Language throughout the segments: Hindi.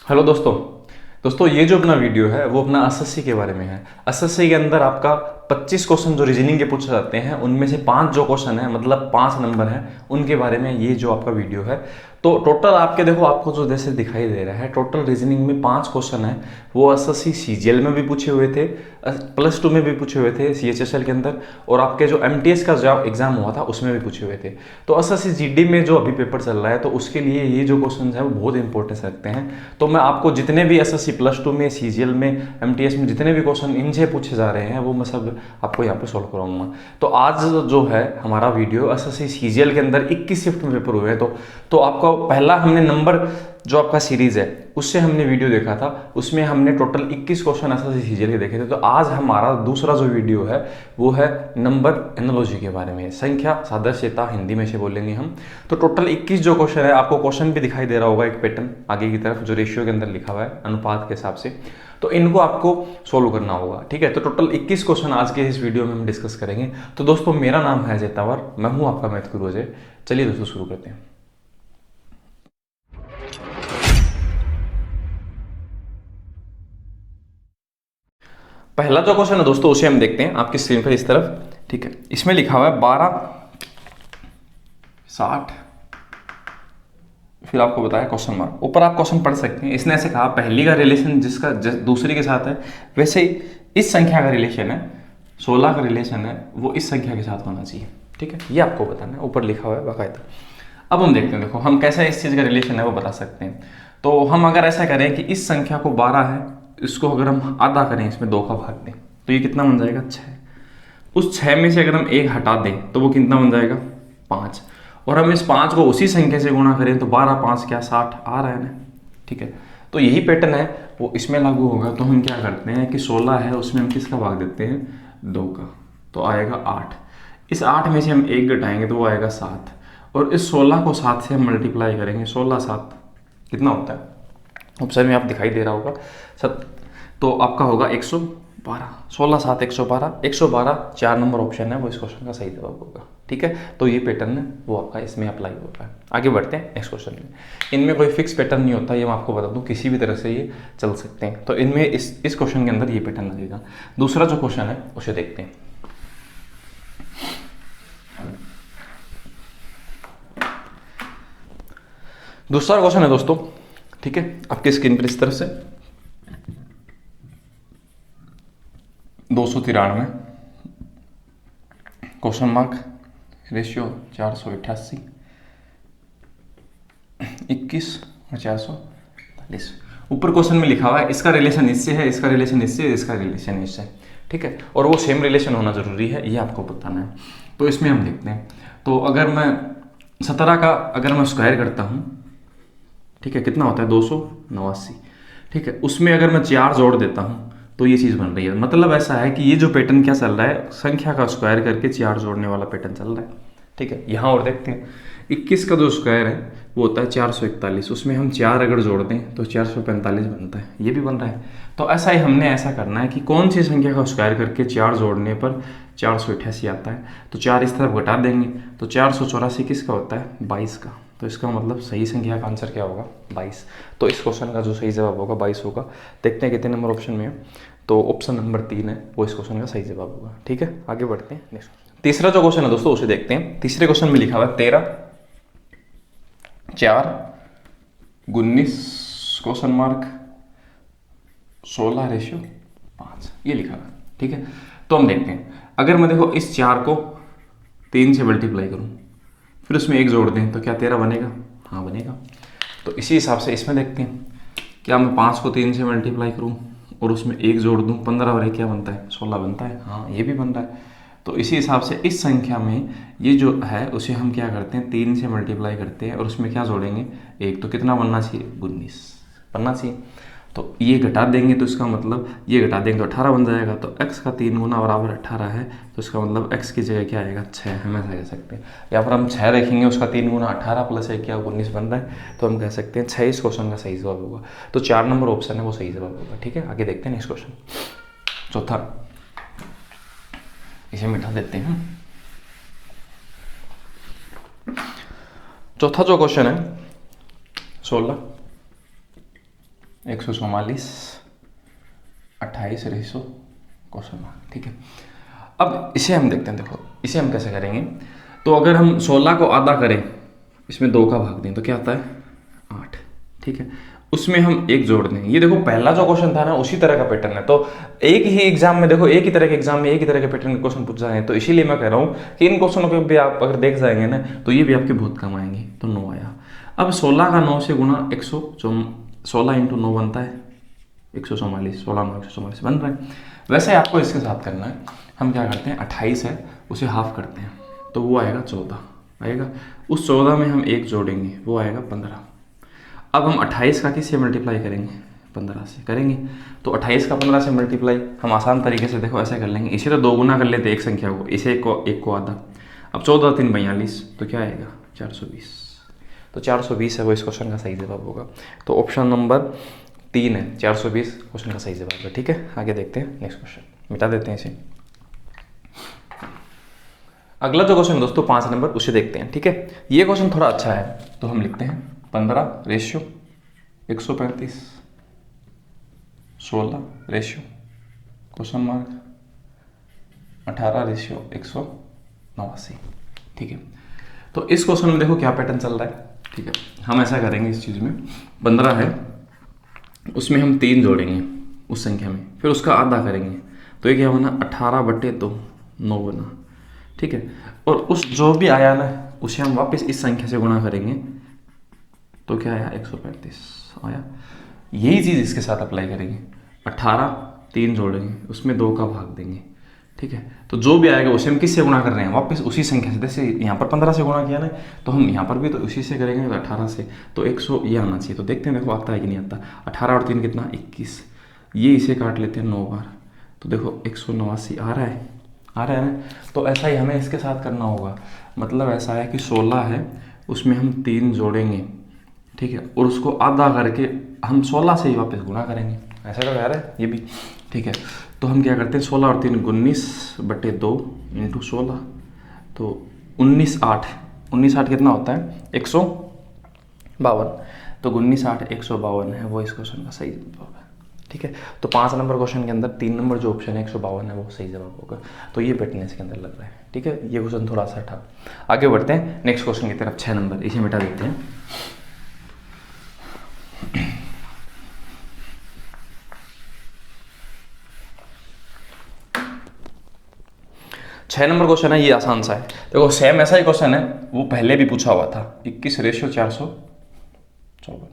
हेलो दोस्तों। ये जो अपना वीडियो है वो अपना एसएससी के बारे में है। एसएससी के अंदर आपका 25 क्वेश्चन जो रीजनिंग के पूछे जाते हैं उनमें से 5 जो क्वेश्चन है मतलब 5 नंबर हैं उनके बारे में ये जो आपका वीडियो है। तो टोटल आपके देखो आपको जो जैसे दिखाई दे रहा है टोटल रीजनिंग में 5 क्वेश्चन है। वो एसएससी सीजीएल में भी पूछे हुए थे, +2 में भी पूछे हुए थे सीएचएसएल के अंदर, और आपके जो एमटीएस का जो एग्जाम हुआ था उसमें भी पूछे हुए थे। तो एसएससी जीडी में जो अभी पेपर चल रहा है तो उसके लिए ये जो क्वेश्चन है वो बहुत इंपॉर्टेंस रखते हैं। तो मैं आपको जितने भी एसएससी +2 में, सीजीएल में, एमटीएस में जितने भी क्वेश्चन इनसे पूछे जा रहे हैं वो मैं सब आपको यहाँ पे सॉल्व कराऊंगा। तो आज जो है हमारा वीडियो एसएससी सीजीएल के अंदर 21 शिफ्ट में पेपर हुए हैं। तो आपका पहला हमने नंबर जो आपका सीरीज है उससे हमने वीडियो देखा था, उसमें हमने टोटल 21 क्वेश्चन एसएससी सीजीएल के देखे थे। तो आज हमारा दूसरा जो वीडियो है वो है नंबर एनालॉजी के बारे में, संख्या सादृश्यता हिंदी में से बोलेंगे हम। तो टोटल 21 जो क्वेश्चन है, आपको क्वेश्चन भी दिखाई दे रहा होगा एक पैटर्न आगे की तरफ जो रेशियो के अंदर लिखा हुआ है अनुपात के हिसाब से। तो इनको आपको सोल्व करना होगा, ठीक है। तो टोटल 21 क्वेश्चन आज के इस वीडियो में हम डिस्कस करेंगे। तो दोस्तों मेरा नाम है अजय तंवर, मैं हूँ आपका मैथ गुरु अजय। चलिए दोस्तों शुरू करते हैं। पहला जो क्वेश्चन है दोस्तों उसे हम देखते हैं आपकी स्क्रीन पर इस तरफ, ठीक है। इसमें लिखा हुआ है 12 60, फिर आपको बताया क्वेश्चन मार्क। ऊपर आप क्वेश्चन पढ़ सकते हैं। इसने ऐसे कहा पहली का रिलेशन जिसका दूसरी के साथ है वैसे ही इस संख्या का रिलेशन है, 16 का रिलेशन है वो इस संख्या के साथ होना चाहिए, ठीक है। ये आपको बताना है, ऊपर लिखा हुआ है बाकायदा। अब हम देखते हैं, देखो हम कैसे इस चीज़ का रिलेशन है वो बता सकते हैं। तो हम अगर ऐसा करें कि इस संख्या को 12 है, इसको अगर हम आधा करें, इसमें 2 का भाग दें तो ये कितना बन जाएगा 6। उस 6 में से अगर हम 1 हटा दें तो वो कितना बन जाएगा 5। और हम इस 5 को उसी संख्या से गुणा करें तो 12 5 क्या 60 आ रहा है ना, ठीक है। तो यही पैटर्न है वो इसमें लागू होगा। तो हम क्या करते हैं कि 16 है उसमें हम किसका भाग देते हैं 2 का, तो आएगा 8। इस 8 में से हम 1 घटाएंगे तो वो आएगा 7। और इस 16 को 7 से हम मल्टीप्लाई करेंगे, 16 7 कितना होता है, ऑप्शन में आप दिखाई दे रहा होगा सब। तो आपका होगा 112। 16 7 112, 112 4 नंबर ऑप्शन है वो इस क्वेश्चन का सही जवाब होगा, ठीक है। तो ये पैटर्न है वो आपका इसमें अप्लाई होता है। आगे बढ़ते हैं नेक्स्ट क्वेश्चन में। इनमें कोई फिक्स पैटर्न नहीं होता, ये मैं आपको बता दूं, किसी भी तरह से ये चल सकते हैं। तो इनमें इस क्वेश्चन के अंदर ये पैटर्न लगेगा। दूसरा जो क्वेश्चन है उसे देखते हैं। दूसरा क्वेश्चन है दोस्तों, ठीक है, आपकी स्क्रीन पर इस तरफ से 293 क्वेश्चन मार्क रेशियो 488, 21 और 440। ऊपर क्वेश्चन में लिखा हुआ है इसका रिलेशन इससे है, इसका रिलेशन इससे, इसका रिलेशन इससे, ठीक है। और वो सेम रिलेशन होना जरूरी है, ये आपको बताना है। तो इसमें हम देखते हैं। तो अगर मैं 17 का अगर मैं स्क्वायर करता हूँ, ठीक है, कितना होता है 289, ठीक है। उसमें अगर मैं 4 जोड़ देता हूँ तो ये चीज़ बन रही है। मतलब ऐसा है कि ये जो पैटर्न क्या चल रहा है, संख्या का स्क्वायर करके 4 जोड़ने वाला पैटर्न चल रहा है, ठीक है। यहाँ और देखते हैं 21 का जो स्क्वायर है वो होता है 441, उसमें हम 4 अगर जोड़ दें तो 445 बनता है, ये भी बन रहा है। तो ऐसा ही हमने ऐसा करना है कि कौन सी संख्या का स्क्वायर करके 4 जोड़ने पर 488 आता है। तो 4 इस तरफ घटा देंगे तो 484 किसका होता है 22 का। तो इसका मतलब सही संख्या का आंसर क्या होगा 22। तो इस क्वेश्चन का जो सही जवाब होगा 22 होगा। देखते हैं कितने नंबर ऑप्शन में है। तो ऑप्शन नंबर 3 है वो इस क्वेश्चन का सही जवाब होगा, ठीक है। आगे बढ़ते हैं नेक्स्ट। तीसरा जो क्वेश्चन है दोस्तों उसे देखते हैं। तीसरे क्वेश्चन में लिखा हुआ है 13 4 19 क्वेश्चन मार्क 16 रेशियो 5, ये लिखा हुआ है, ठीक है। तो हम देखते हैं अगर मैं देखो इस 4 को 3 से मल्टीप्लाई करूं फिर उसमें 1 जोड़ दें तो क्या 13 बनेगा, हाँ बनेगा। तो इसी हिसाब से इसमें देखते हैं, क्या मैं 5 को 3 से मल्टीप्लाई करूं और उसमें 1 जोड़ दूं, 15 और 1 क्या बनता है 16 बनता है, हाँ ये भी बन रहा है। तो इसी हिसाब से इस संख्या में ये जो है उसे हम क्या करते हैं 3 से मल्टीप्लाई करते हैं और उसमें क्या जोड़ेंगे 1, तो कितना बनना चाहिए 19 बनना चाहिए। तो ये घटा देंगे तो इसका मतलब ये घटा देंगे तो 18 बन जाएगा। तो x का 3 गुना बराबर 18 है, तो इसका मतलब x की जगह क्या आएगा 6, हम ऐसा कह सकते हैं। या फिर हम 6 रखेंगे, उसका 3 गुना 18 प्लस 1 क्या 19 बन रहा है, तो हम कह सकते हैं 6 इस क्वेश्चन का सही जवाब होगा। तो 4 नंबर ऑप्शन है वो सही जवाब होगा, ठीक है। आगे देखते हैं नेक्स्ट क्वेश्चन। चौथा, इसे मिटा देते हैं। चौथा जो क्वेश्चन है 16 144, 28 रेशो क्वेश्चन मार्क। ठीक है, अब इसे हम देखते हैं। देखो इसे हम कैसे करेंगे। तो अगर हम 16 को आधा करें, इसमें 2 का भाग दें तो क्या आता है 8। ठीक है, उसमें हम 1 जोड़ दें। ये देखो पहला जो क्वेश्चन था ना उसी तरह का पैटर्न है। तो एक ही एग्जाम में देखो एक ही तरह के एग्जाम में एक ही तरह के पैटर्न के क्वेश्चन पूछ जाए, तो इसीलिए मैं कह रहा हूँ कि इन क्वेश्चनों को भी आप अगर देख जाएंगे ना तो ये भी आपके बहुत काम आएंगे। तो 9 आया। अब 16 का 9 से गुना 16 इंटू 9 बनता है 144, 16 9 144 बन रहा है। वैसे आपको इसके साथ करना है। हम क्या करते हैं, 28 है उसे हाफ करते हैं तो वो आएगा 14 आएगा। उस 14 में हम 1 जोड़ेंगे, वो आएगा 15। अब हम 28 का किससे मल्टीप्लाई करेंगे, 15 से करेंगे। तो 28 का 15 से मल्टीप्लाई हम आसान तरीके से देखो ऐसे कर लेंगे। इसे तो 2 गुना कर लेते एक संख्या को, इसे एक को आधा। अब 14 3 42 तो क्या आएगा 420। तो 420 है वो इस क्वेश्चन का सही जवाब होगा। तो ऑप्शन नंबर 3 है, 420 क्वेश्चन का सही जवाब है। ठीक है, आगे देखते हैं नेक्स्ट क्वेश्चन, मिटा देते हैं इसे। अगला जो क्वेश्चन दोस्तों 5 नंबर, उसे देखते हैं। ठीक है, ये क्वेश्चन थोड़ा अच्छा है तो हम लिखते हैं 15 ratio 135, 16 ratio question mark 18 ratio 189। ठीक है, तो इस क्वेश्चन में देखो क्या पैटर्न चल रहा है। ठीक है, हम ऐसा करेंगे इस चीज़ में 15 है उसमें हम 3 जोड़ेंगे उस संख्या में, फिर उसका आधा करेंगे तो ये क्या बना 18/2 9 बना। ठीक है, और उस जो भी आया ना उसे हम वापस इस संख्या से गुणा करेंगे तो क्या आया 135 आया। यही चीज़ इसके साथ अप्लाई करेंगे। 18 3 जोड़ेंगे उसमें 2 का भाग देंगे। ठीक है, तो जो भी आएगा उसे हम किससे गुणा कर रहे हैं, वापस उसी संख्या से। जैसे यहाँ पर 15 से गुणा किया ना तो हम यहाँ पर भी तो उसी से करेंगे, तो 18 से तो 100 ये आना चाहिए। तो देखते हैं देखो आता है कि नहीं आता। 18 और 3 कितना 21, ये इसे काट लेते हैं 9 बार तो देखो 189 आ रहा है ना। तो ऐसा ही हमें इसके साथ करना होगा। मतलब ऐसा है कि 16 है उसमें हम 3 जोड़ेंगे। ठीक है, और उसको आधा करके हम 16 से ही वापस गुणा करेंगे। ऐसा तो कह रहा है ये भी। ठीक है, तो हम क्या करते हैं 16 और 3 19/2 इंटू 16 तो 19 8 कितना होता है 152। तो 19 8 152 है वो इस क्वेश्चन का सही जवाब है। ठीक है, तो 5 नंबर क्वेश्चन के अंदर 3 नंबर जो ऑप्शन है 152 है वो सही जवाब होगा। तो ये पैटर्न इसके अंदर लग रहा है। ठीक है, ये क्वेश्चन थोड़ा सा था। आगे बढ़ते हैं नेक्स्ट क्वेश्चन की तरफ। 6 नंबर, इसे मिटा देते हैं। 6 नंबर क्वेश्चन है, ये आसान सा है। देखो सेम ऐसा ही क्वेश्चन है, वो पहले भी पूछा हुआ था 21 रेशियो 454।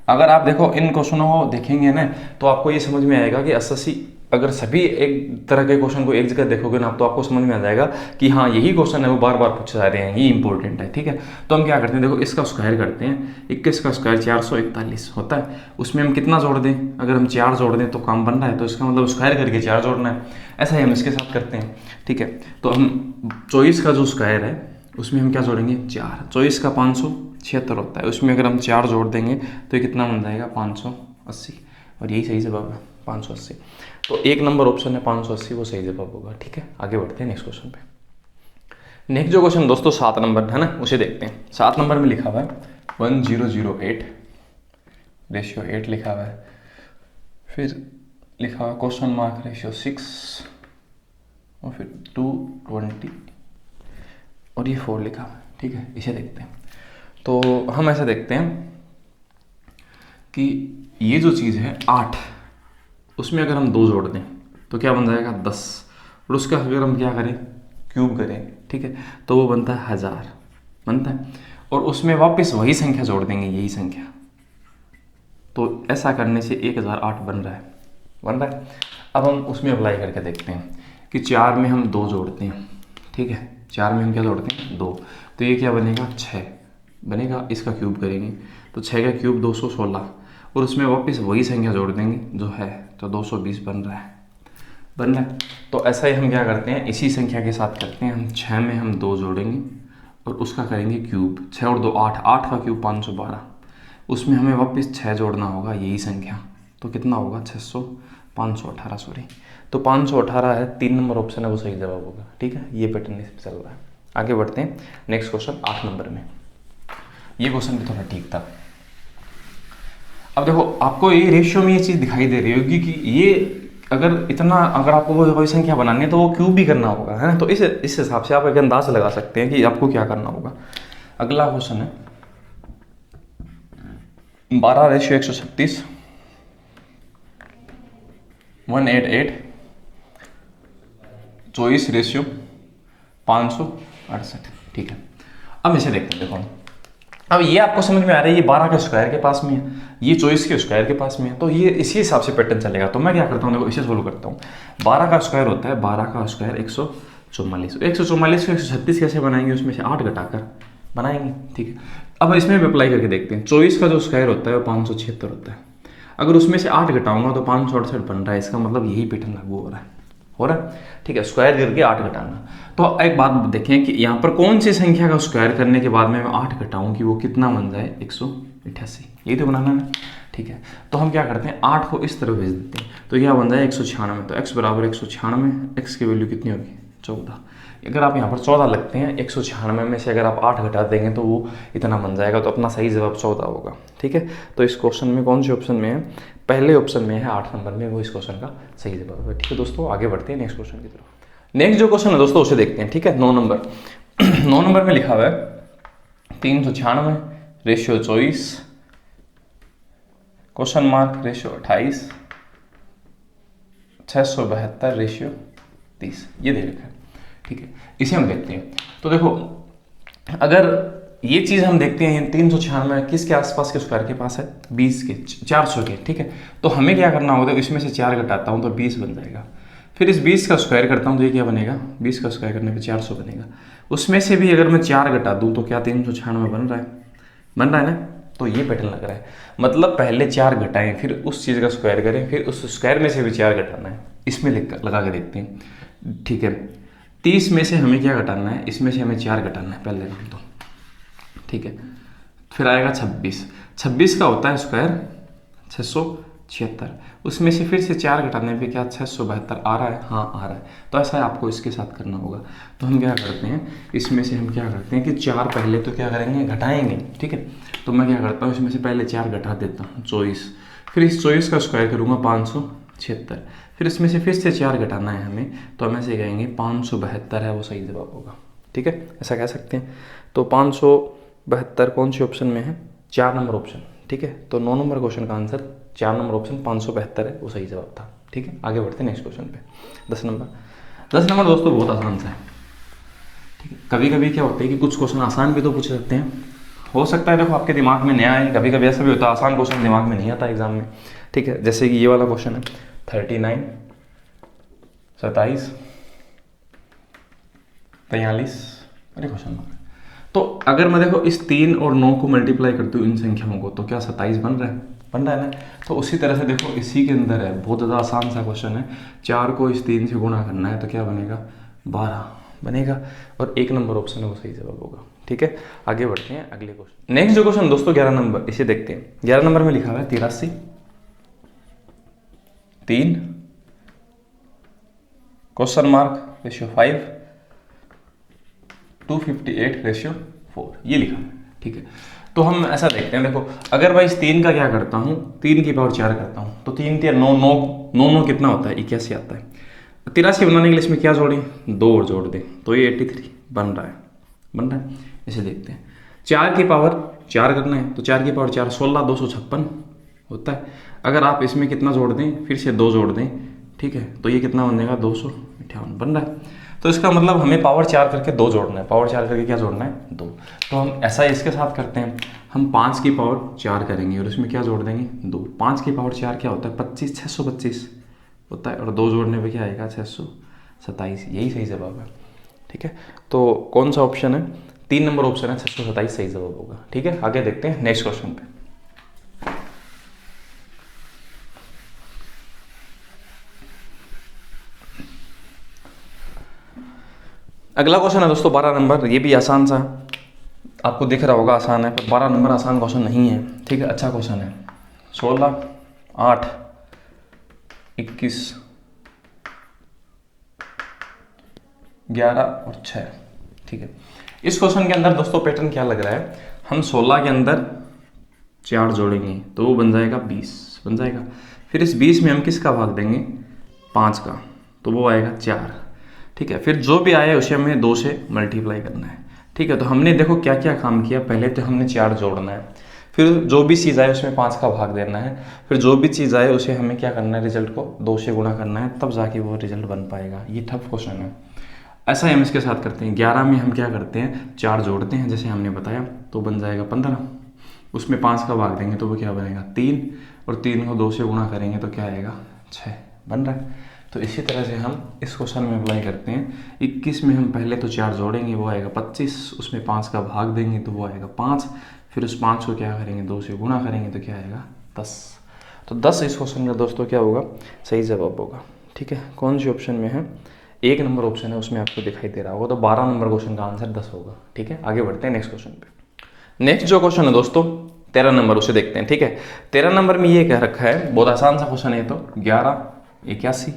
अगर आप देखो इन क्वेश्चनों को देखेंगे ना तो आपको ये समझ में आएगा कि एसएससी अगर सभी एक तरह के क्वेश्चन को एक जगह देखोगे ना तो आपको समझ में आ जाएगा कि हाँ यही क्वेश्चन है वो बार बार पूछे जा रहे हैं, ये इंपॉर्टेंट है। ठीक है, तो हम क्या करते हैं देखो इसका स्क्वायर करते हैं। 21 का स्क्वायर 441 होता है, उसमें हम कितना जोड़ दें, अगर हम 4 जोड़ दें तो काम बन रहा है, तो इसका मतलब स्क्वायर करके 4 जोड़ना है। ऐसा ही हम इसके साथ करते हैं। ठीक है, तो हम 24 का जो स्क्वायर है उसमें हम क्या जोड़ेंगे 4। 24 का 576 होता है, उसमें अगर हम 4 जोड़ देंगे तो ये कितना बन जाएगा 580, और यही सही जवाब है 580। तो 1 नंबर ऑप्शन है 580 वो सही जवाब होगा। ठीक है, आगे बढ़ते हैं नेक्स्ट क्वेश्चन पे। नेक्स्ट जो क्वेश्चन दोस्तों 7 नंबर है ना उसे देखते हैं। 7 नंबर में लिखा हुआ है 1008 रेशियो 8 लिखा हुआ है, फिर लिखा हुआ क्वेश्चन मार्क रेशियो 6 और फिर 220 और ये 4 लिखा हुआ है। ठीक है, इसे देखते हैं। तो हम ऐसे देखते हैं कि ये जो चीज़ है 8 उसमें अगर हम 2 जोड़ दें तो क्या बन जाएगा 10, और उसका अगर हम क्या करें क्यूब करें, ठीक है, तो वो बनता है 1000 बनता है, और उसमें वापस वही संख्या जोड़ देंगे यही संख्या, तो ऐसा करने से 1008 बन रहा है। अब हम उसमें अप्लाई करके देखते हैं कि 4 में हम 2 जोड़ते हैं। ठीक है, 4 में हम क्या जोड़ते हैं 2, तो ये क्या बनेगा 6 बनेगा, इसका क्यूब करेंगे तो 6 का क्यूब 216, और उसमें वापस वही संख्या जोड़ देंगे जो है, तो 220 बन रहा है। तो ऐसा ही हम क्या करते हैं इसी संख्या के साथ करते हैं। हम 6 में हम 2 जोड़ेंगे और उसका करेंगे क्यूब, 6 और 2 8, 8 का क्यूब 512, उसमें हमें वापस 6 जोड़ना होगा यही संख्या, तो कितना होगा 518 सॉरी, तो 518 है 3 नंबर ऑप्शन है वो सही जवाब होगा। ठीक है, ये पैटर्न इस पे चल रहा है। आगे बढ़ते हैं नेक्स्ट क्वेश्चन 8 नंबर में। ये क्वेश्चन भी थोड़ा ठीक था। अब देखो आपको ये रेशियो में ये चीज़ दिखाई दे रही होगी कि ये अगर आपको कोई संख्या बनानी है तो वो क्यूब भी करना होगा, है ना। तो इस हिसाब से आप एक अंदाज लगा सकते हैं कि आपको क्या करना होगा। अगला क्वेश्चन है 12:136, 188, 24:568। ठीक है, अब इसे देखते हैं। देखो अब ये आपको समझ में आ रहा है, ये 12 के स्क्वायर के पास में है, ये 24 के स्क्वायर के पास में है, तो ये इसी हिसाब से पैटर्न चलेगा। तो मैं क्या करता हूँ, देखो इसे सोल्व करता हूँ। 12 का स्क्वायर होता है, 12 का स्क्वायर 144, 144 को 136 कैसे बनाएंगे, उसमें से 8 घटाकर बनाएंगे। ठीक है, अब इसमें भी अप्लाई करके देखते हैं। 24 का जो स्क्वायर होता है वो 576 होता है, अगर उसमें से 8 घटाऊंगा तो 568 बन रहा है। इसका मतलब यही पैटर्न लागू हो रहा है। ठीक है, स्क्वायर करके 8 घटाना। तो एक बात देखें कि यहाँ पर कौन सी संख्या का स्क्वायर करने के बाद में मैं 8 घटाऊं कि वो कितना बन जाए, 188। यही तो बनाना है। ठीक है, तो हम क्या करते हैं, 8 को इस तरफ भेज देते हैं, तो क्या बन जाए 196। तो x बराबर 196, x की वैल्यू कितनी होगी, 14। अगर आप यहाँ पर 14 लगते हैं, 196 में से अगर आप 8 घटा देंगे तो वो इतना बन जाएगा। तो अपना सही जवाब 14 होगा। ठीक है, तो इस क्वेश्चन में कौन से ऑप्शन में है, पहले ऑप्शन में है 8 नंबर में, वो इस क्वेश्चन का सही जवाब है। ठीक है दोस्तों, आगे बढ़ते हैं नेक्स्ट क्वेश्चन की तरफ। नेक्स्ट जो क्वेश्चन है दोस्तों उसे देखते हैं। ठीक है, 9 नंबर 9 नंबर में लिखा हुआ है 396 ratio 24 question mark ratio 28 672 ratio 30, ये दे रखा है। ठीक है, इसे हम देखते हैं। तो देखो अगर ये चीज़ हम देखते हैं 396 किसके आसपास के स्क्वायर के पास है, 20 के, 400 के। ठीक है, तो हमें क्या करना होगा, इसमें से 4 घटाता हूँ तो 20 बन जाएगा। फिर इस 20 का स्क्वायर करता हूँ तो ये क्या बनेगा, 20 का स्क्वायर करने पे 400 बनेगा। उसमें से भी अगर मैं 4 घटा दूँ तो क्या 396 बन रहा है ना। तो ये पैटर्न लग रहा है, मतलब पहले 4 घटाएं, फिर उस चीज़ का स्क्वायर करें, फिर उस स्क्वायर में से भी 4 घटाना है। इसमें लगा के देखते हैं। ठीक है, 30 में से हमें क्या घटाना है, इसमें से हमें 4 घटाना है पहले तो। ठीक है, फिर आएगा 26 का होता है स्क्वायर 676, उसमें से फिर से 4 घटाने पे क्या 672 आ रहा है, हाँ आ रहा है। तो ऐसा है, आपको इसके साथ करना होगा। तो हम क्या करते हैं, इसमें से हम क्या करते हैं कि 4 पहले तो क्या करेंगे, घटाएंगे। ठीक है, तो मैं क्या करता हूँ, इसमें से पहले 4 घटा देता हूँ, 24, फिर इस 24 का स्क्वायर करूँगा 576, फिर इसमें से फिर से 4 घटाना है हमें, तो हम ऐसे कहेंगे 572 है वो सही जवाब होगा। ठीक है, ऐसा कह सकते हैं। तो 572 कौन से ऑप्शन में है, 4 नंबर ऑप्शन। ठीक है, तो 9 नंबर क्वेश्चन का आंसर 4 नंबर ऑप्शन 572 है, वो सही जवाब था। ठीक है, आगे बढ़ते हैं नेक्स्ट क्वेश्चन पे। 10 नंबर दोस्तों बहुत आसान सा है। ठीक है, कभी कभी क्या होता है कि कुछ क्वेश्चन आसान भी तो पूछ सकते हैं, हो सकता है देखो आपके दिमाग में नया है, कभी कभी ऐसा भी होता है आसान क्वेश्चन दिमाग में नहीं आता एग्जाम में। ठीक है, जैसे कि ये वाला क्वेश्चन है 39, 27, 43, अरे क्वेश्चन मार्क। तो अगर मैं देखो इस 3 और 9 को मल्टीप्लाई करती हूँ इन संख्याओं को, तो क्या 27 बन रहा है ना। तो उसी तरह से देखो इसी के अंदर है, बहुत ज़्यादा आसान सा क्वेश्चन है, 4 को इस 3 से गुणा करना है तो क्या बनेगा, 12 बनेगा, और 1 नंबर ऑप्शन है वो सही जवाब होगा। ठीक है, आगे बढ़ते हैं अगले क्वेश्चन। नेक्स्ट जो क्वेश्चन दोस्तों 11 नंबर, इसे देखते हैं। 11 नंबर में लिखा हुआ है 83, 3 क्वेश्चन मार्क रेशियो 5 258 रेशियो 4, ये लिखा है। ठीक है, तो हम ऐसा देखते हैं। देखो अगर मैं इस 3 का क्या करता हूँ, 3 की पावर 4 करता हूँ, तो 3 3 9 9 9 कितना होता है, 81 आता है। 83 बनाने के लिए इसमें क्या जोड़ें, 2 और जोड़ दें, तो ये 83 बन रहा है। इसे देखते हैं। 4 की पावर 4 करना है, तो 4 की पावर 4 16 256 होता है। अगर आप इसमें कितना जोड़ दें, फिर से 2 जोड़ दें, ठीक है, तो ये कितना बन जाएगा, 258 बन रहा है। तो इसका मतलब हमें पावर 4 करके 2 जोड़ना है, पावर 4 करके क्या जोड़ना है, 2। तो हम ऐसा इसके साथ करते हैं, हम 5 की पावर 4 करेंगे और इसमें क्या जोड़ देंगे, 2। 5 की पावर 4 क्या होता है, 25 625 होता है, और 2 जोड़ने पे क्या आएगा, 627, यही सही जवाब है। ठीक है, तो कौन सा ऑप्शन है, 3 नंबर ऑप्शन है, 627 सही जवाब होगा। ठीक है, आगे देखते हैं नेक्स्ट क्वेश्चन पे। अगला क्वेश्चन है दोस्तों 12 नंबर, ये भी आसान सा, आपको दिख रहा होगा आसान है, पर 12 नंबर आसान क्वेश्चन नहीं है। ठीक है, अच्छा क्वेश्चन है। 16 8 21 11 और 6। ठीक है, इस क्वेश्चन के अंदर दोस्तों पैटर्न क्या लग रहा है, हम 16 के अंदर 4 जोड़ेंगे तो वो बन जाएगा 20 बन जाएगा। फिर इस 20 में हम किसका भाग देंगे, 5 का, तो वो आएगा 4। ठीक है, फिर जो भी आया उसे हमें 2 से मल्टीप्लाई करना है। ठीक है, तो हमने देखो क्या क्या काम किया, पहले तो हमने 4 जोड़ना है, फिर जो भी चीज़ आए उसमें 5 का भाग देना है, फिर जो भी चीज़ आए उसे हमें क्या करना है, रिजल्ट को 2 से गुणा करना है, तब जाके वो रिजल्ट बन पाएगा। ये टफ क्वेश्चन है। ऐसा ही हम इसके साथ करते हैं। 11 में हम क्या करते हैं, 4 जोड़ते हैं जैसे हमने बताया, तो बन जाएगा 15। उसमें 5 का भाग देंगे तो वो क्या बनेगा, 3, और 3 को 2 से गुणा करेंगे तो क्या आएगा, 6 बन रहा है। तो इसी तरह से हम इस क्वेश्चन में अप्लाई करते हैं। 21 में हम पहले तो 4 जोड़ेंगे, वो आएगा 25, उसमें 5 का भाग देंगे तो वो आएगा 5, फिर उस 5 को क्या करेंगे, 2 से गुणा करेंगे तो क्या आएगा, 10। तो 10 इस क्वेश्चन का दोस्तों क्या होगा, सही जवाब होगा। ठीक है, कौन सी ऑप्शन में है, 1 नंबर ऑप्शन है उसमें आपको दिखाई दे रहा होगा, तो 12 नंबर क्वेश्चन का आंसर 10 होगा। ठीक है, आगे बढ़ते हैं नेक्स्ट क्वेश्चन पे। नेक्स्ट जो क्वेश्चन है दोस्तों 13 नंबर, उसे देखते हैं। ठीक है, 13 नंबर में ये कह रखा है, बहुत आसान सा क्वेश्चन है, तो 11 81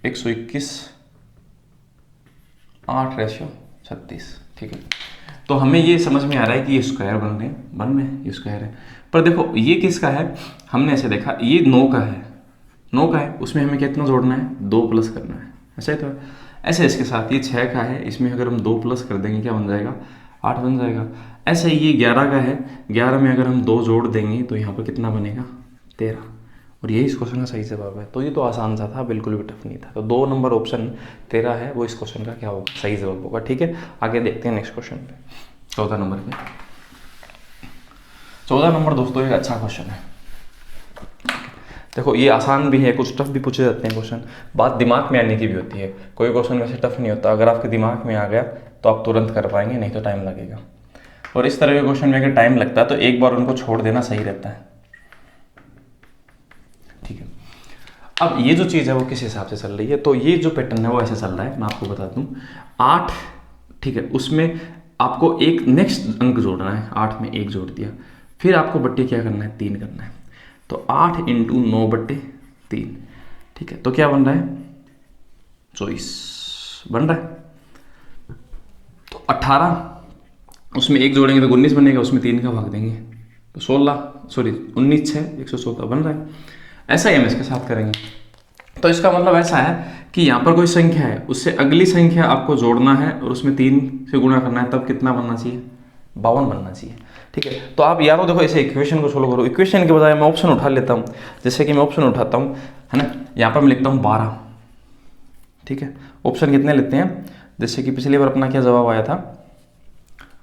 121 8:36। ठीक है, तो हमें ये समझ में आ रहा है कि ये स्क्वायर बन रहे हैं, ये स्क्वायर है। पर देखो ये किसका है, हमने ऐसे देखा ये 9 का है, 9 का है, उसमें हमें कितना जोड़ना है, 2 प्लस करना है, ऐसा ही तो है। ऐसे इसके साथ ये 6 का है, इसमें अगर हम 2 प्लस कर देंगे क्या बन जाएगा, 8 बन जाएगा। ऐसे ही ये 11 का है, 11 में अगर हम 2 जोड़ देंगे तो यहाँ पर कितना बनेगा, 13, और यही इस क्वेश्चन का सही जवाब है। तो ये तो आसान सा था, बिल्कुल भी टफ नहीं था। तो 2 नंबर ऑप्शन 13 है, वो इस क्वेश्चन का क्या होगा, सही जवाब होगा। ठीक है, आगे देखते हैं नेक्स्ट क्वेश्चन पे, 14 नंबर पे। 14 नंबर दोस्तों एक अच्छा क्वेश्चन है। देखो ये आसान भी है, कुछ टफ भी पूछे जाते हैं क्वेश्चन, बात दिमाग में आने की भी होती है। कोई क्वेश्चन वैसे टफ नहीं होता, अगर आपके दिमाग में आ गया तो आप तुरंत कर पाएंगे, नहीं तो टाइम लगेगा। और इस तरह के क्वेश्चन में अगर टाइम लगता है तो एक बार उनको छोड़ देना सही रहता है। ठीक है, अब ये जो चीज़ है वो किस हिसाब से चल रही है, तो ये जो पैटर्न है वो ऐसे चल रहा है, मैं आपको बता दूं। 8, ठीक है, उसमें आपको एक नेक्स्ट अंक जोड़ना है, 8 में 1 जोड़ दिया, फिर आपको बट्टे क्या करना है, 3 करना है, तो 8 × 9/3। ठीक है, तो क्या बन रहा है, 24 बन रहा है। तो 18, उसमें 1 जोड़ेंगे तो 19 बनेगा, उसमें 3 का भाग देंगे तो 19 6 114 बन रहा है। ऐसा ही हम इसके साथ करेंगे। तो इसका मतलब ऐसा है कि यहाँ पर कोई संख्या है, उससे अगली संख्या आपको जोड़ना है और उसमें 3 से गुणा करना है, तब कितना बनना चाहिए, 52 बनना चाहिए। ठीक है, तो आप यारो देखो ऐसे इक्वेशन को सोल्व करो, इक्वेशन के बजाय मैं ऑप्शन उठा लेता हूँ, जैसे कि मैं ऑप्शन उठाता हूँ, है ना, यहाँ पर मैं लिखता हूँ 12। ठीक है, ऑप्शन कितने लेते हैं, जैसे कि पिछली बार अपना क्या जवाब आया था,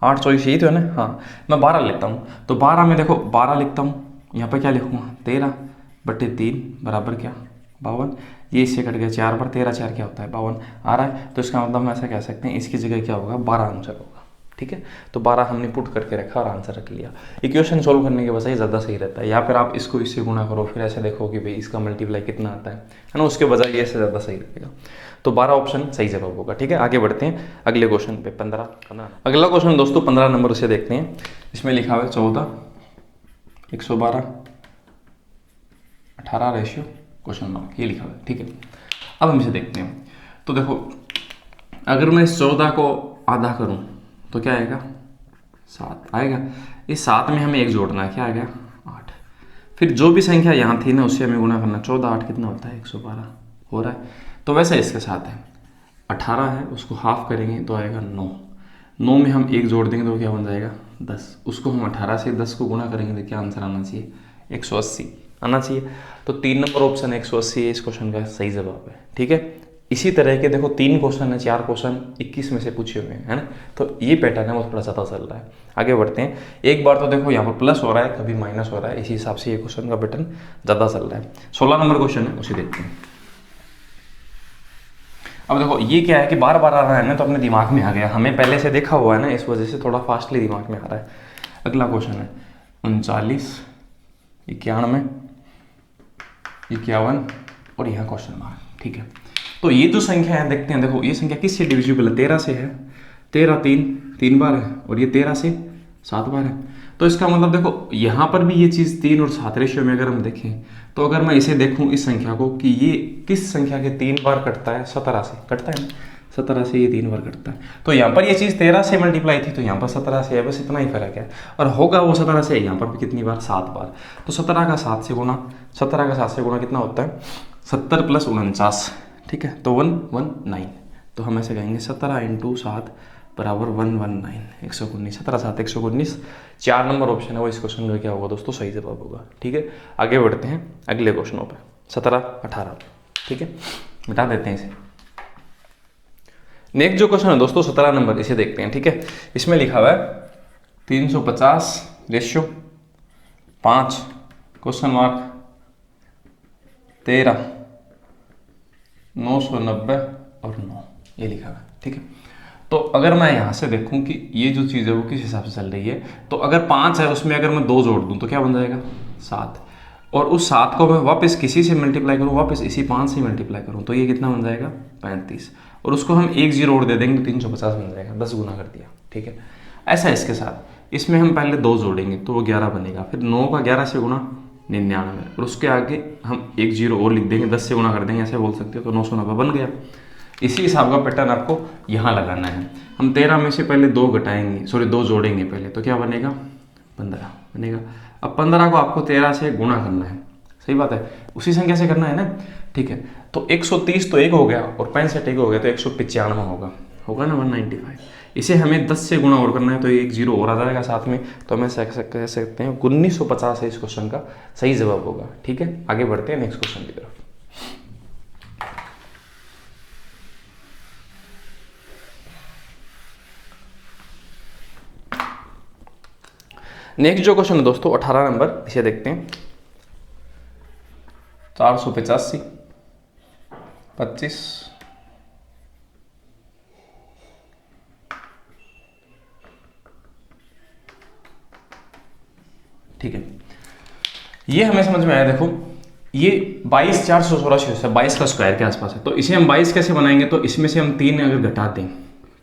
8 24 यही तो है ना, हाँ, मैं 12 लेता हूँ। तो 12 में देखो 12 लिखता हूँ, यहाँ पर क्या लिखूँगा, 13/3 बराबर क्या, 52। ये इससे कट गया, 4 पर 13 4 क्या होता है, 52 आ रहा है। तो इसका मतलब हम ऐसा कह सकते हैं इसकी जगह क्या होगा, 12 आंसर होगा। ठीक है, तो 12 हमने पुट करके रखा और आंसर रख लिया। इक्वेशन सोल्व करने के बजाय ज़्यादा सही रहता है, या फिर आप इसको इससे गुणा करो, फिर ऐसे देखो कि भाई इसका मल्टीप्लाई कितना आता है ना, उसके बजाय ये से ज़्यादा सही रहेगा। तो 12 ऑप्शन सही जवाब होगा। ठीक है, आगे बढ़ते हैं अगले क्वेश्चन पे, 15। अगला क्वेश्चन दोस्तों 15 नंबर उसे देखते हैं। इसमें लिखा हुआ है 14 112 18 रेशियो क्वेश्चन मार्क, ये लिखा हुआ है। ठीक है, अब हम इसे देखते हैं। तो देखो अगर मैं इस 14 को आधा करूं तो क्या आएगा, 7 आएगा। इस 7 में हमें 1 जोड़ना है, क्या आ गया, 8। फिर जो भी संख्या यहाँ थी ना उससे हमें गुणा करना, 14 8 कितना होता है, 112 हो रहा है। तो वैसे इसके साथ है, 18 है, उसको हाफ करेंगे तो आएगा 9 में हम 1 जोड़ देंगे तो क्या बन जाएगा, 10। उसको हम 18 से 10 को गुणा करेंगे तो क्या आंसर आना चाहिए, 180 आना चाहिए। तो 3 नंबर ऑप्शन 180 इस क्वेश्चन का सही जवाब है। ठीक है, इसी तरह के देखो 3 क्वेश्चन है, 4 क्वेश्चन 21 में से पूछे हुए हैं, है ना। तो ये पैटर्न है वो थोड़ा ज़्यादा चल रहा है। आगे बढ़ते हैं। एक बार तो देखो यहाँ पर प्लस हो रहा है, कभी माइनस हो रहा है, इसी हिसाब से ये क्वेश्चन का पैटर्न ज़्यादा चल रहा है। 16 नंबर क्वेश्चन है, उसे देखते हैं। अब देखो ये क्या है कि बार बार आ रहा है ना, तो अपने दिमाग में आ गया, हमें पहले से देखा हुआ है ना, इस वजह से थोड़ा फास्टली दिमाग में आ रहा है। अगला क्वेश्चन है 39 91 51 और यहाँ क्वेश्चन मार्क। ठीक है, तो ये जो संख्या है देखते हैं। देखो ये संख्या किससे डिविजिबल है, 13 से है। 13 3 बार है और ये 13 से 7 बार है। तो इसका मतलब देखो यहाँ पर भी ये चीज़ 3 और 7 रेशियो में अगर हम देखें, तो अगर मैं इसे देखूँ इस संख्या को कि ये किस संख्या के 3 बार कटता है, 17 से कटता है ना। 17 से ये 3 बार कटता है। तो यहाँ पर ये चीज़ 13 से मल्टीप्लाई थी, तो यहाँ पर 17 से है, बस इतना ही फर्क है। और होगा वो 17 से यहाँ पर भी कितनी बार, 7 बार। तो 17 का 7 से गुना, 17 का 7 से गुना कितना होता है, 70 + 49, ठीक है, तो 119। तो हम ऐसे कहेंगे 17 × 7 = 119, 119, 17 7 119। 4 नंबर ऑप्शन है वो इस क्वेश्चन का क्या होगा दोस्तों, सही जवाब होगा। ठीक है, आगे बढ़ते हैं अगले क्वेश्चनों पे, 17 18, ठीक है, मिटा देते हैं इसे। नेक्स्ट जो क्वेश्चन है दोस्तों 17 नंबर, इसे देखते हैं। ठीक है, इसमें लिखा हुआ है 350/5 13 990 और 9, ये लिखा हुआ है। ठीक है, तो अगर मैं यहाँ से देखूँ कि ये जो चीज़ है वो किस हिसाब से चल रही है, तो अगर 5 है उसमें अगर मैं 2 जोड़ दूँ तो क्या बन जाएगा, 7, और उस 7 को मैं वापस किसी से मल्टीप्लाई करूँ, वापस इसी 5 से मल्टीप्लाई करूँ, तो ये कितना बन जाएगा, 35, और उसको हम 1 0 और दे देंगे, 350 बन जाएगा, 10 गुना कर दिया। ठीक है, ऐसा इसके साथ, इसमें हम पहले 2 जोड़ेंगे तो वो 11 बनेगा, फिर 9 का 11 से गुना 99, और उसके आगे हम 1 0 और लिख देंगे, 10 से गुना कर देंगे, ऐसे बोल सकते हो, तो 990 बन गया। इसी हिसाब का पैटर्न आपको यहाँ लगाना है। हम 13 में से पहले 2 घटाएंगे, सॉरी 2 जोड़ेंगे पहले, तो क्या बनेगा, 15 बनेगा। अब 15 को आपको 13 से गुणा करना है, सही बात है, उसी संख्या से करना है ना। ठीक है, तो 130 तो 1 हो गया और 65 1 हो गया, तो 195 होगा ना, 195। इसे हमें 10 से गुणा और करना है, तो 1 0 और आ जाएगा साथ में, तो हमें कह सकते हैं 1950 है इस क्वेश्चन का सही जवाब होगा। ठीक है, आगे बढ़ते हैं नेक्स्ट क्वेश्चन की तरफ। नेक्स्ट जो क्वेश्चन है दोस्तों 18 नंबर, इसे देखते हैं। 485 25 ठीक है, ये हमें समझ में आया। देखो ये 22 484 है, 22 का स्क्वायर के आसपास है, तो इसे हम 22 कैसे बनाएंगे, तो इसमें से हम 3 अगर घटा दें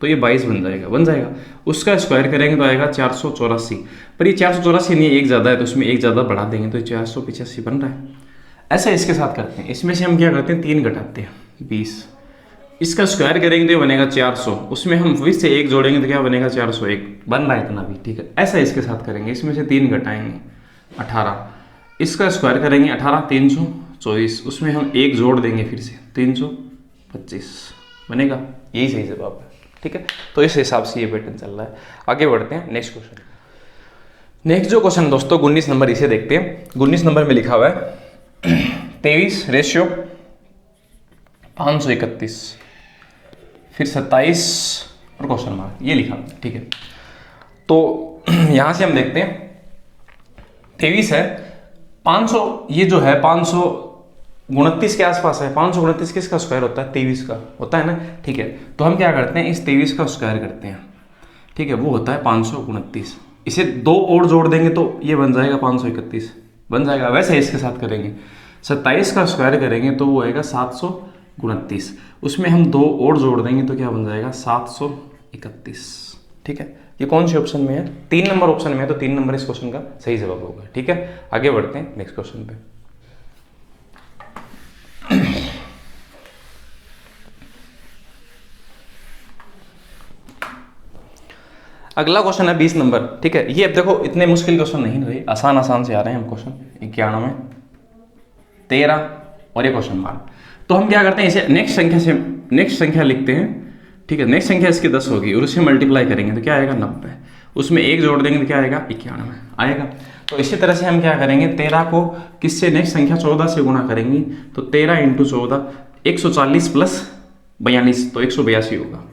तो ये 22 बन जाएगा। उसका स्क्वायर करेंगे तो आएगा 484, पर ये 484 नहीं है, एक ज़्यादा है, तो इसमें एक ज़्यादा बढ़ा देंगे तो 485 बन रहा है। ऐसा इसके साथ करते हैं, इसमें से हम क्या करते हैं, 3 घटाते हैं, 20, इसका स्क्वायर करेंगे तो ये बनेगा 400, उसमें हम फिर से 1 जोड़ेंगे तो क्या बनेगा, 401 बन रहा है इतना भी। ठीक है, ऐसा इसके साथ करेंगे, इसमें से 3 घटाएंगे, 18, इसका स्क्वायर करेंगे 18 324, उसमें हम 1 जोड़ देंगे फिर से, 325 बनेगा, यही सही जवाब है। ठीक है, तो इस हिसाब से ये पैटर्न चल रहा है। आगे बढ़ते हैं नेक्स्ट क्वेश्चन। नेक्स्ट जो क्वेश्चन दोस्तों 19 नंबर, इसे देखते हैं। 19 नंबर में लिखा हुआ है 23/531, फिर 27 और क्वेश्चन मार्क, ये लिखा। ठीक है, तो यहां से हम देखते हैं 23 है, 500, ये जो है 529 के आसपास है। 529 किसका स्क्वायर होता है, 23 का होता है ना। ठीक है, तो हम क्या करते हैं, इस 23 का स्क्वायर करते हैं। ठीक है, वो होता है 529, इसे 2 और जोड़ देंगे तो ये बन जाएगा 531 बन जाएगा। वैसे इसके साथ करेंगे, 27 का स्क्वायर करेंगे तो वो आएगा 729, उसमें हम 2 और जोड़ देंगे तो क्या बन जाएगा, 731। ठीक है, ये कौन से ऑप्शन में है, 3 नंबर ऑप्शन में है, तो 3 नंबर इस क्वेश्चन का सही जवाब होगा। ठीक है, आगे बढ़ते हैं नेक्स्ट क्वेश्चन पे। अगला क्वेश्चन है 20 नंबर। ठीक है, ये अब देखो इतने मुश्किल क्वेश्चन नहीं रहे, आसान से आ रहे हैं हम क्वेश्चन। 91 13 और ये क्वेश्चन मार्क। तो हम क्या करते हैं, इसे नेक्स्ट संख्या लिखते हैं। ठीक है, नेक्स्ट संख्या इसकी 10 होगी और उसे मल्टीप्लाई करेंगे तो क्या आएगा, 90, उसमें 1 जोड़ देंगे तो क्या आएगा, 91 आएगा। तो इसी तरह से हम क्या करेंगे, 13 को किससे, नेक्स्ट संख्या 14 से गुणा करेंगे, तो 13 × 14 140 + 42, तो 182 होगा,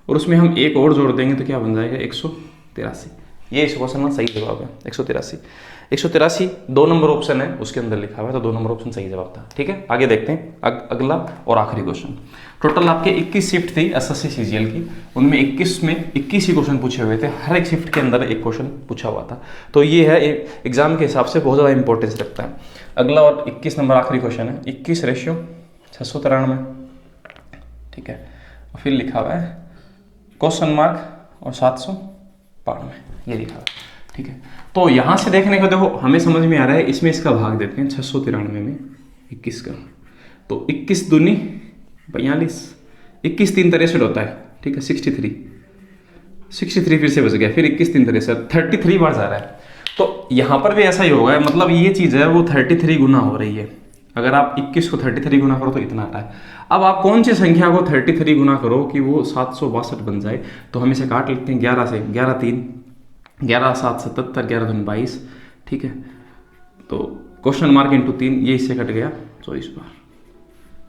और उसमें हम 1 और जोड़ देंगे तो क्या बन जाएगा, 183। ये इस क्वेश्चन का सही जवाब है, 183। 2 नंबर ऑप्शन है उसके अंदर लिखा हुआ है, तो 2 नंबर ऑप्शन सही जवाब था। ठीक है, आगे देखते हैं अगला और आखिरी क्वेश्चन। टोटल आपके 21 शिफ्ट थी एसएससी सीजीएल की, उनमें 21 में 21 ही क्वेश्चन पूछे हुए थे, हर एक शिफ्ट के अंदर एक क्वेश्चन पूछा हुआ था। तो ये है एग्जाम के हिसाब से बहुत ज़्यादा इंपॉर्टेंस रखता है। अगला और 21 नंबर आखिरी क्वेश्चन है, 21/693। ठीक है, और फिर लिखा हुआ है क्वेश्चन मार्क और 792, ये लिखा हुआ है। ठीक है, तो यहाँ से देखने को देखो हमें समझ में आ रहा है, इसमें इसका भाग देते हैं 693 में 21 का, तो 21 दूनी 42, 21 3 63 होता है, ठीक है, 63 फिर से बच गया, फिर 21 3 63, 33 बार जा रहा है। तो यहाँ पर भी ऐसा ही होगा, मतलब ये चीज़ है वो 33 गुना हो रही है। अगर आप 21 को 33 गुना करो तो इतना आता है। अब आप कौन सी संख्या को 33 गुना करो कि वो 762 बन जाए, तो हम इसे काट लेते हैं 11 से, 11 3 11 7 77, 11 2 22, ठीक है। तो क्वेश्चन मार्क इंटू 3, ये इससे कट गया 24 बार,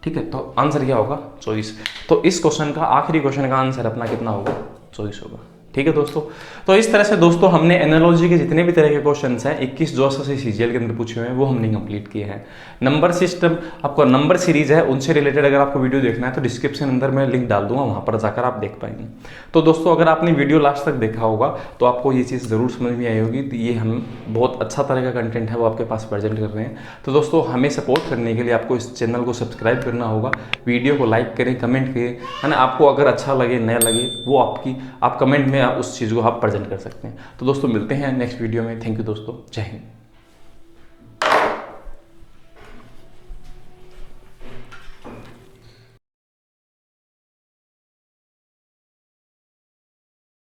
ठीक है। तो आंसर क्या होगा? 24। तो इस क्वेश्चन का, आखिरी क्वेश्चन का आंसर अपना कितना होगा? 24 होगा, ठीक है दोस्तों। तो इस तरह से दोस्तों हमने एनालॉजी के जितने भी तरह के क्वेश्चंस हैं 21 जो से सीजीएल के अंदर पूछे हुए हैं वो हमने कंप्लीट किए हैं। नंबर सिस्टम, आपको नंबर सीरीज है, उनसे रिलेटेड अगर आपको वीडियो देखना है तो डिस्क्रिप्शन अंदर मैं लिंक डाल दूंगा, वहां पर जाकर आप देख पाएंगे। तो दोस्तों अगर आपने वीडियो लास्ट तक देखा होगा तो आपको ये चीज़ ज़रूर समझ में आई होगी। तो ये हम बहुत अच्छा तरह का कंटेंट है वो आपके पास प्रेजेंट कर रहे हैं। तो दोस्तों हमें सपोर्ट करने के लिए आपको इस चैनल को सब्सक्राइब करना होगा, वीडियो को लाइक करें, कमेंट करें, है ना। आपको अगर अच्छा लगे न लगे वो आप कमेंट में उस चीज़ को आप प्रेजेंट कर सकते हैं। तो दोस्तों मिलते हैं नेक्स्ट वीडियो में। थैंक यू दोस्तों, जय हिंद।